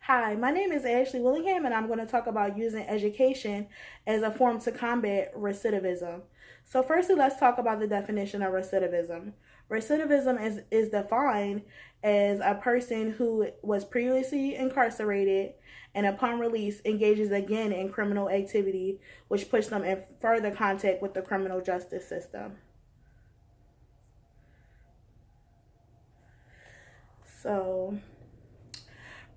Hi, my name is Ashley Willingham, and I'm going to talk about using education as a form to combat recidivism. So, firstly, let's talk about the definition of recidivism. Recidivism is defined as a person who was previously incarcerated and, upon release, engages again in criminal activity, which puts them in further contact with the criminal justice system. So,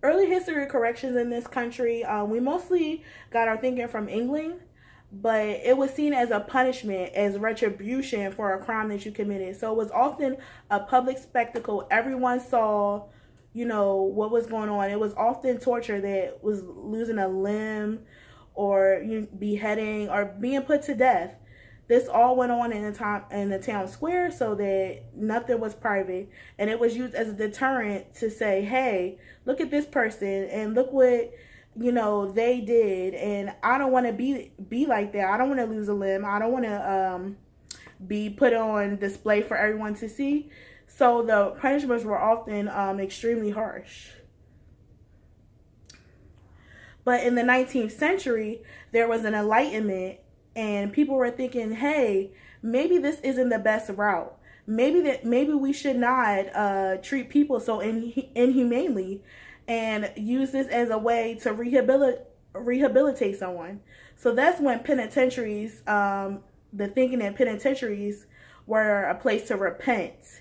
early history of corrections in this country, we mostly got our thinking from England, but it was seen as a punishment, as retribution for a crime that you committed. So it was often a public spectacle. Everyone saw, what was going on. It was often torture that was losing a limb or beheading or being put to death. This all went on in the town square so that nothing was private, and it was used as a deterrent to say, "Hey, look at this person, and look what they did, and I don't want to be like that. I don't want to lose a limb. I don't want to be put on display for everyone to see." So the punishments were often extremely harsh. But in the 19th century, there was an enlightenment, and people were thinking, "Hey, maybe this isn't the best route. Maybe we should not treat people so inhumanely, and use this as a way to rehabilitate someone." So that's when penitentiaries, the thinking that penitentiaries were a place to repent,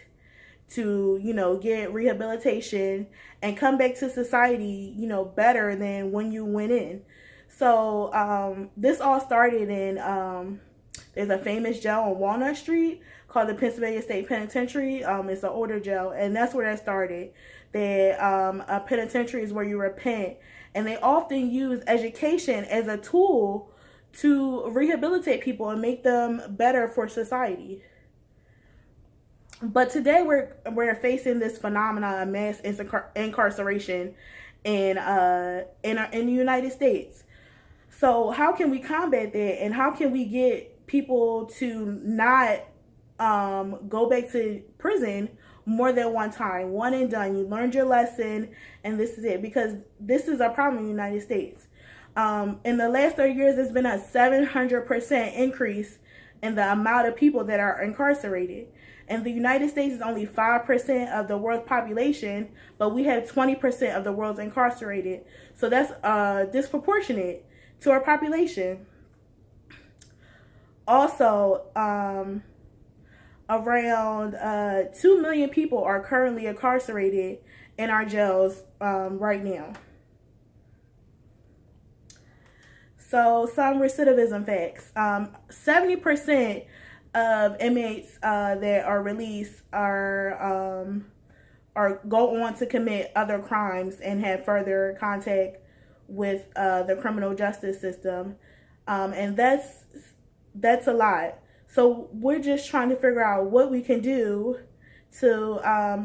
to get rehabilitation and come back to society better than when you went in. So this all started in there's a famous jail on Walnut Street called the Pennsylvania State Penitentiary. It's an older jail, and that's where that started. That a penitentiary is where you repent, and they often use education as a tool to rehabilitate people and make them better for society. But today we're facing this phenomenon of mass incarceration in the United States. So how can we combat that, and how can we get people to not go back to prison more than one time, one and done? You learned your lesson, and this is it, because this is a problem in the United States. In the last 30 years, there's been a 700% increase in the amount of people that are incarcerated. And the United States is only 5% of the world's population, but we have 20% of the world's incarcerated. So that's disproportionate to our population. Also, around 2 million people are currently incarcerated in our jails right now. So some recidivism facts. 70% of inmates that are released are go on to commit other crimes and have further contact with the criminal justice system, and that's a lot. So we're just trying to figure out what we can do to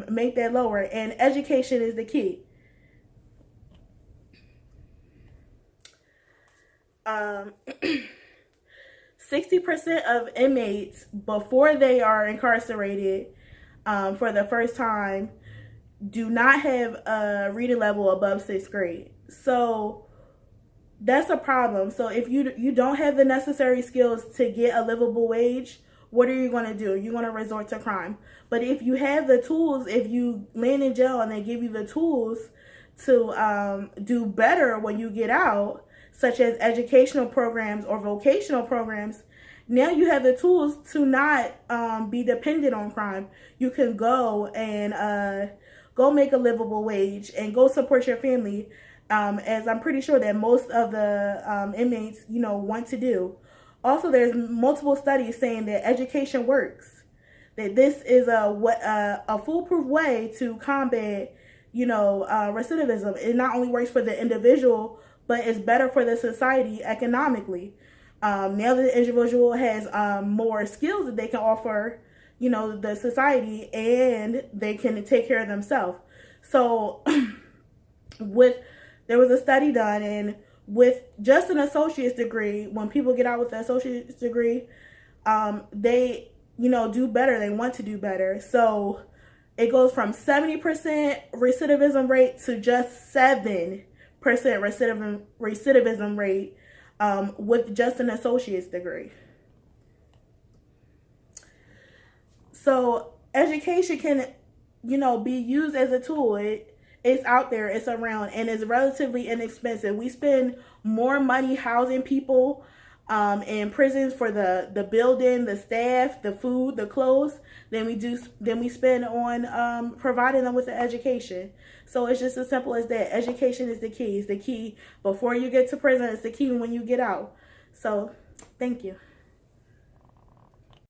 make that lower, and education is the key. 60% of inmates, before they are incarcerated for the first time, do not have a reading level above sixth grade. So that's a problem. So if you don't have the necessary skills to get a livable wage, what are you going to do? You're going to resort to crime. But if you have the tools, if you land in jail and they give you the tools to do better when you get out, such as educational programs or vocational programs, now you have the tools to not be dependent on crime. You can go and go make a livable wage and go support your family, as I'm pretty sure that most of the inmates, want to do. Also, there's multiple studies saying that education works. That this is a foolproof way to combat, recidivism. It not only works for the individual, but it's better for the society economically. Now that the individual has more skills that they can offer, the society, and they can take care of themselves. So, there was a study done, and with just an associate's degree, when people get out with an associate's degree, they do better. They want to do better. So it goes from 70% recidivism rate to just 7% recidivism rate with just an associate's degree. So education can, be used as a tool. It's out there, it's around, and it's relatively inexpensive. We spend more money housing people in prisons for the building, the staff, the food, the clothes than we spend on providing them with an education. So it's just as simple as that. Education is the key. It's the key before you get to prison. It's the key when you get out. So thank you.